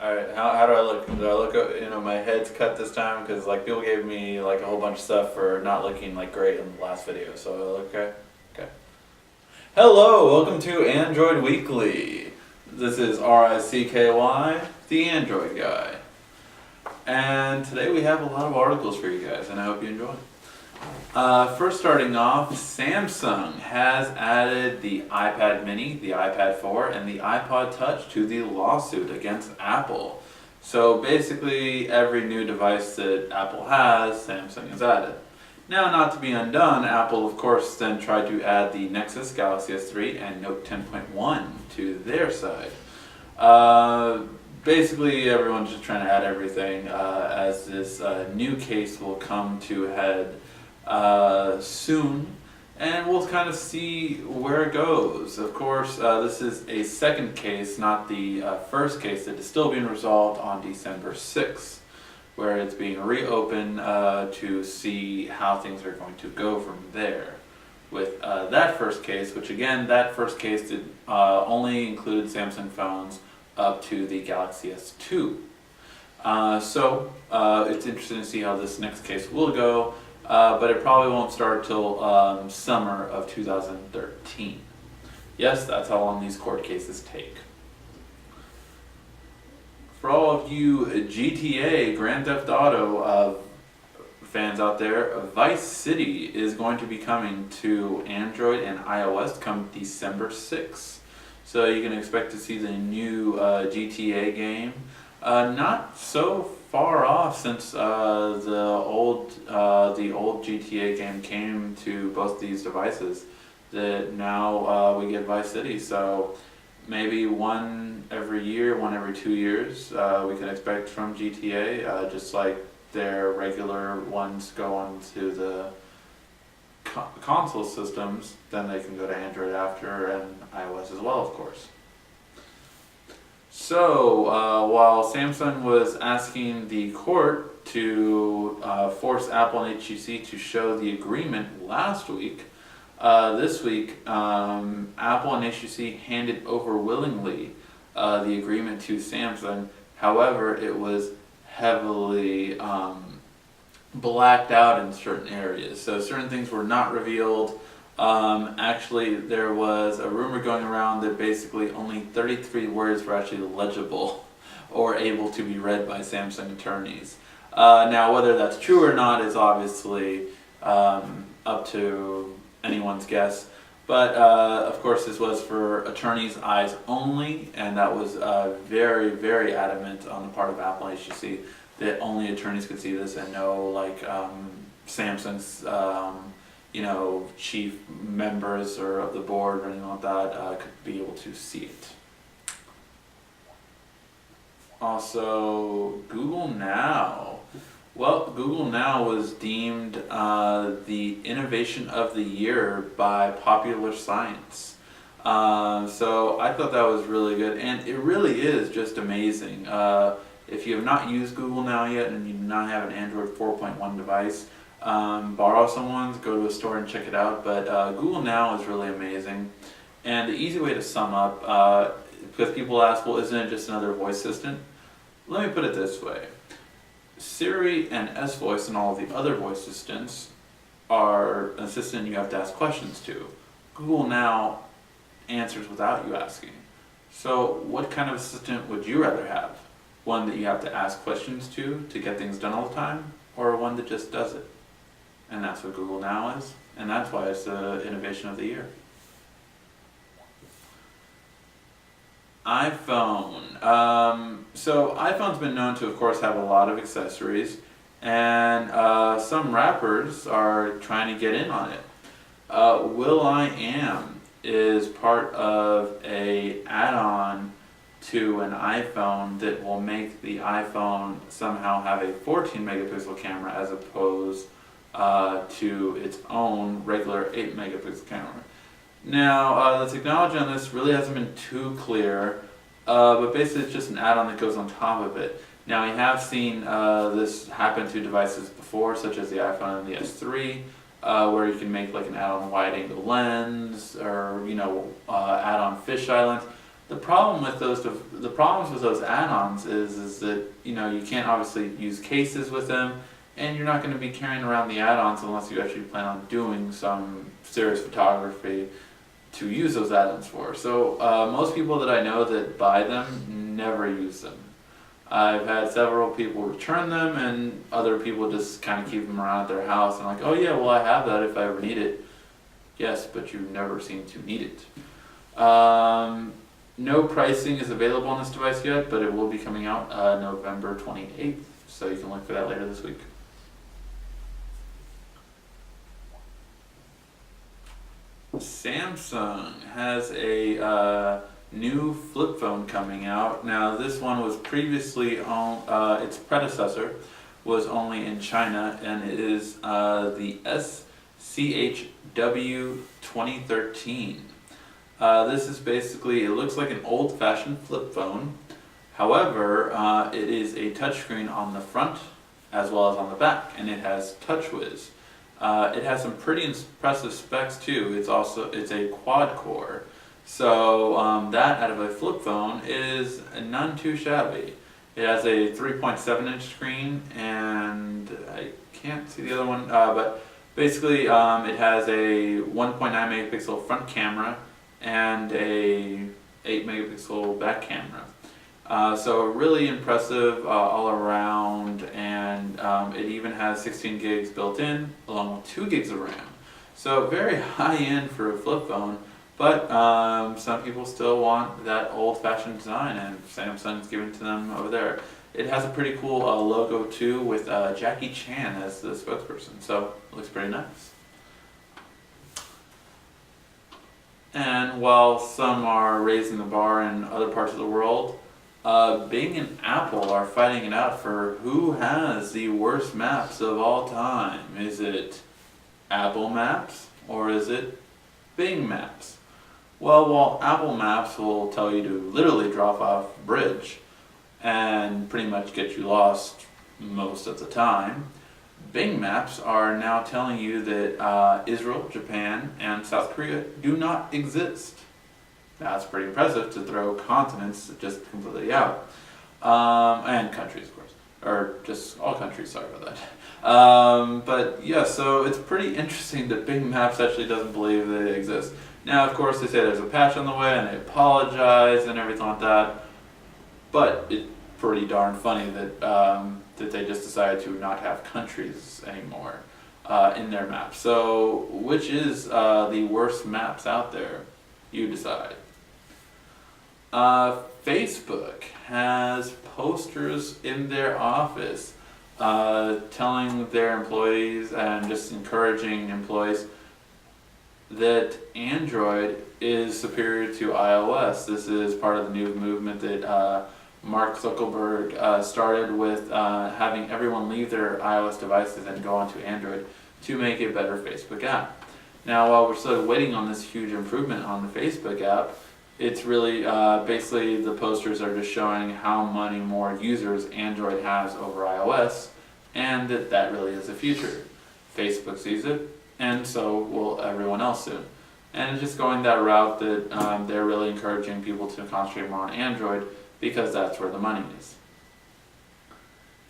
Alright, how do I look? Do I look, my head's cut this time because like people gave me like a whole bunch of stuff for not looking like great in the last video, so I look okay? Okay. Hello, welcome to Android Weekly. This is RICKY, the Android guy. And today we have a lot of articles for you guys, and I hope you enjoy. First starting off, Samsung has added the iPad mini, the iPad 4, and the iPod Touch to the lawsuit against Apple. So basically every new device that Apple has, Samsung has added. Now, not to be undone, Apple of course then tried to add the Nexus, Galaxy S3, and Note 10.1 to their side. Basically everyone's just trying to add everything as this new case will come to a head soon, and we'll kind of see where it goes. Of course, this is a second case, not the first case that is still being resolved on December 6th, where it's being reopened to see how things are going to go from there. With that first case, which again, that first case did only include Samsung phones up to the Galaxy S2. So it's interesting to see how this next case will go. But it probably won't start till summer of 2013. Yes, that's how long these court cases take. For all of you GTA, Grand Theft Auto fans out there, Vice City is going to be coming to Android and iOS come December 6th. So you can expect to see the new GTA game. Not so far off since the old GTA game came to both these devices, that now we get Vice City. So maybe one every year, one every 2 years, we can expect from GTA, just like their regular ones go on to the console systems, then they can go to Android after, and iOS as well, of course. So, while Samsung was asking the court to force Apple and HTC to show the agreement last week, this week Apple and HTC handed over willingly the agreement to Samsung. However, it was heavily blacked out in certain areas. So certain things were not revealed. Actually, there was a rumor going around that basically only 33 words were actually legible or able to be read by Samsung attorneys. Now, whether that's true or not is obviously up to anyone's guess. But of course, this was for attorneys' eyes only, and that was very, very adamant on the part of Apple and HTC that only attorneys could see this, and no Samsung's chief members or of the board or anything like that could be able to see it. Also, Google Now. Well, Google Now was deemed the innovation of the year by Popular Science. So I thought that was really good, and it really is just amazing. If you have not used Google Now yet and you do not have an Android 4.1 device, borrow someone's, go to a store and check it out. But Google Now is really amazing. And the easy way to sum up, because people ask, well, isn't it just another voice assistant? Let me put it this way. Siri and S-Voice and all of the other voice assistants are an assistant you have to ask questions to. Google Now answers without you asking. So what kind of assistant would you rather have? One that you have to ask questions to get things done all the time, or one that just does it? And that's what Google Now is, and that's why it's the innovation of the year. iPhone. So iPhone's been known to, of course, have a lot of accessories, and some rappers are trying to get in on it. will.i.am is part of a add-on to an iPhone that will make the iPhone somehow have a 14 megapixel camera as opposed to its own regular 8 megapixel camera. Now, the technology on this really hasn't been too clear, but basically it's just an add-on that goes on top of it. Now, we have seen this happen to devices before, such as the iPhone and the S3, where you can make like an add-on wide-angle lens, or add-on fisheye lens. The problem with the problems with those add-ons is that you can't obviously use cases with them, and you're not going to be carrying around the add-ons unless you actually plan on doing some serious photography to use those add-ons for. So most people that I know that buy them never use them. I've had several people return them, and other people just kind of keep them around at their house and like, oh yeah, well I have that if I ever need it. Yes, but you never seem to need it. No pricing is available on this device yet, but it will be coming out November 28th, so you can look for that later this week. Samsung has a new flip phone coming out. Now this one was previously on, its predecessor was only in China, and it is the SCHW 2013. This is basically, it looks like an old-fashioned flip phone. However, it is a touchscreen on the front as well as on the back, and it has TouchWiz. It has some pretty impressive specs too. It's a quad core, so that out of a flip phone is none too shabby. It has a 3.7-inch screen, and I can't see the other one, but basically it has a 1.9 megapixel front camera and a 8 megapixel back camera. So really impressive all around, and it even has 16 gigs built in along with 2 gigs of RAM. So very high end for a flip phone, but some people still want that old-fashioned design, and Samsung's giving it to them over there. It has a pretty cool logo too, with Jackie Chan as the spokesperson, so it looks pretty nice. And while some are raising the bar in other parts of the world, Bing and Apple are fighting it out for who has the worst maps of all time. Is it Apple Maps or is it Bing Maps? Well, while Apple Maps will tell you to literally drop off a bridge and pretty much get you lost most of the time, Bing Maps are now telling you that Israel, Japan, and South Korea do not exist. That's pretty impressive to throw continents just completely out. And countries, of course. Or just all countries, sorry about that. But yeah, so it's pretty interesting that Bing Maps actually doesn't believe they exist. Now, of course, they say there's a patch on the way and they apologize and everything like that. But it's pretty darn funny that that they just decided to not have countries anymore in their maps. So, which is the worst maps out there? You decide. Facebook has posters in their office telling their employees and just encouraging employees that Android is superior to iOS. This is part of the new movement that Mark Zuckerberg started with having everyone leave their iOS devices and go onto Android to make a better Facebook app. Now, while we're still waiting on this huge improvement on the Facebook app, it's really basically the posters are just showing how many more users Android has over iOS, and that really is the future. Facebook sees it, and so will everyone else soon. And it's just going that route that they're really encouraging people to concentrate more on Android because that's where the money is.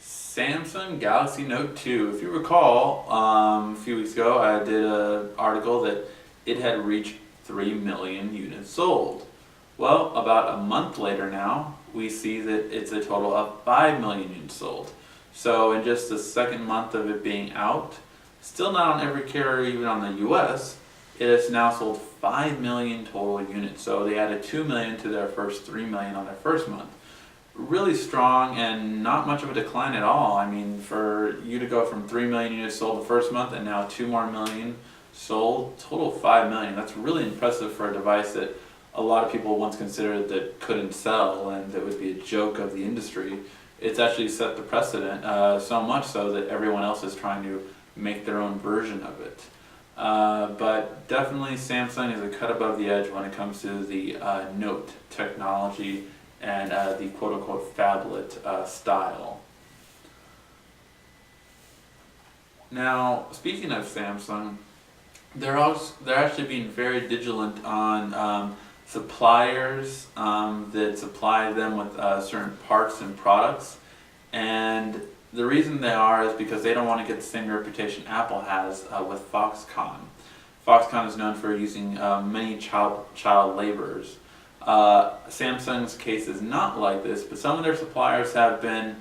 Samsung Galaxy Note 2. If you recall, a few weeks ago I did an article that it had reached 3 million units sold. Well, about a month later now, we see that it's a total of 5 million units sold. So in just the second month of it being out, still not on every carrier, even on the US, it has now sold 5 million total units. So they added 2 million to their first 3 million on their first month. Really strong and not much of a decline at all. I mean, for you to go from 3 million units sold the first month and now 2 more million sold, total 5 million. That's really impressive for a device that a lot of people once considered that couldn't sell and that would be a joke of the industry. It's actually set the precedent, so much so that everyone else is trying to make their own version of it. But definitely Samsung is a cut above the edge when it comes to the Note technology and the quote-unquote phablet style. Now, speaking of Samsung, they're actually being very vigilant on suppliers that supply them with certain parts and products. And the reason they are is because they don't want to get the same reputation Apple has with Foxconn. Foxconn is known for using many child laborers. Samsung's case is not like this, but some of their suppliers have been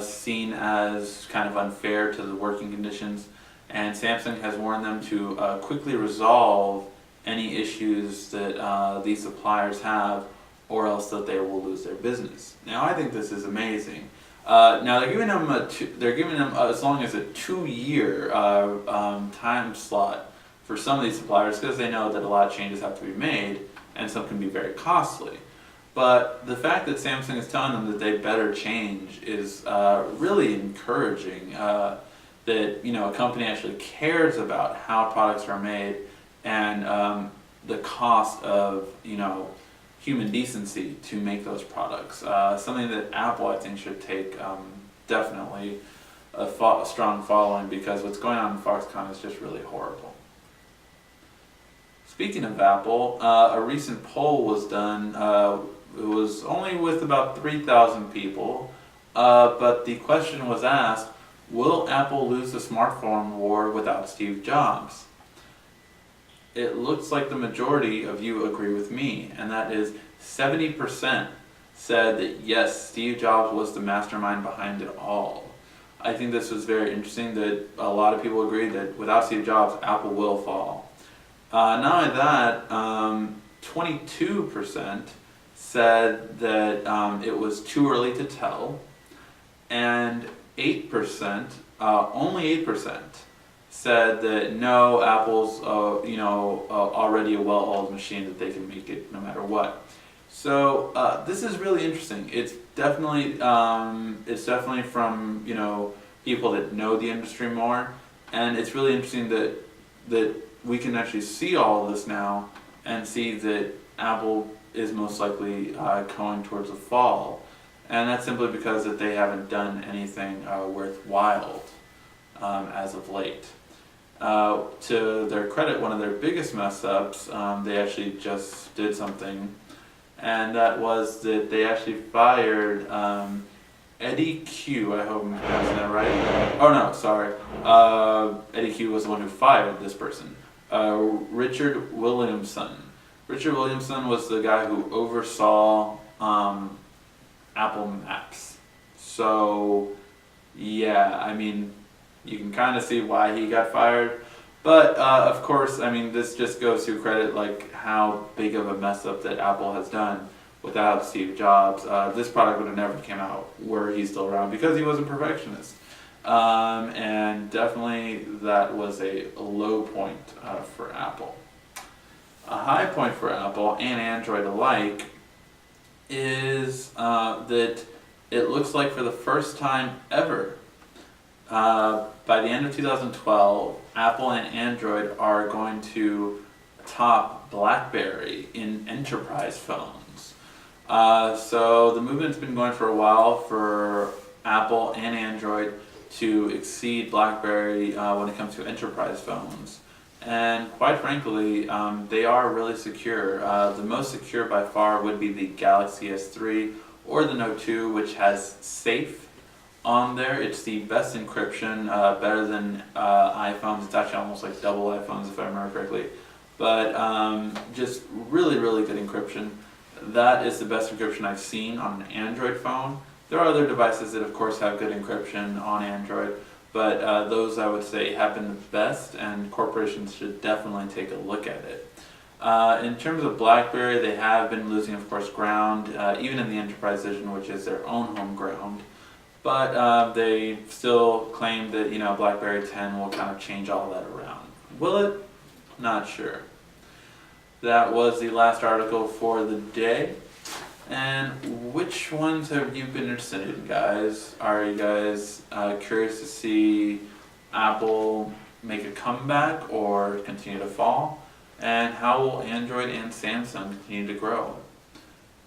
seen as kind of unfair to the working conditions, and Samsung has warned them to quickly resolve any issues that these suppliers have, or else that they will lose their business. Now, I think this is amazing. Now they're giving them as long as a 2-year time slot for some of these suppliers, because they know that a lot of changes have to be made, and some can be very costly. But the fact that Samsung is telling them that they better change is really encouraging. That a company actually cares about how products are made and the cost of human decency to make those products. Something that Apple, I think, should take definitely a strong following, because what's going on in Foxconn is just really horrible. Speaking of Apple, a recent poll was done. It was only with about 3,000 people, but the question was asked, will Apple lose the smartphone war without Steve Jobs? It looks like the majority of you agree with me, and that is 70% said that yes, Steve Jobs was the mastermind behind it all. I think this was very interesting that a lot of people agree that without Steve Jobs, Apple will fall. Not only that, 22% said that it was too early to tell, and 8%, only 8%, said that no, Apple's already a well-oiled machine, that they can make it no matter what. So this is really interesting. It's definitely from people that know the industry more, and it's really interesting that we can actually see all of this now and see that Apple is most likely going towards a fall, and that's simply because that they haven't done anything worthwhile as of late. To their credit, one of their biggest mess ups, they actually just did something, and that was that they actually fired Eddie Q. I hope I'm pronouncing that right. Oh no, sorry. Eddie Q was the one who fired this person. Richard Williamson. Richard Williamson was the guy who oversaw Apple Maps. So yeah, I mean, you can kind of see why he got fired, but of course, I mean, this just goes to credit like how big of a mess up that Apple has done without Steve Jobs. This product would have never came out were he still around, because he was a perfectionist, and definitely that was a low point for Apple. A high point for Apple and Android alike is that it looks like for the first time ever, by the end of 2012, Apple and Android are going to top BlackBerry in enterprise phones. So the movement's been going for a while for Apple and Android to exceed BlackBerry when it comes to enterprise phones. And quite frankly, they are really secure. The most secure by far would be the Galaxy S3 or the Note 2, which has Safe on there. It's the best encryption, better than iPhones. It's actually almost like double iPhones if I remember correctly. But just really, really good encryption. That is the best encryption I've seen on an Android phone. There are other devices that of course have good encryption on Android, but those I would say have been the best, and corporations should definitely take a look at it. In terms of BlackBerry, they have been losing, of course, ground, even in the enterprise edition, which is their own home ground. But they still claim that BlackBerry 10 will kind of change all that around. Will it? Not sure. That was the last article for the day. And which ones have you been interested in, guys? Are you guys curious to see Apple make a comeback or continue to fall? And how will Android and Samsung continue to grow?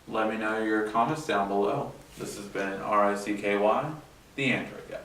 Let me know your comments down below. This has been RICKY, the Android Guy.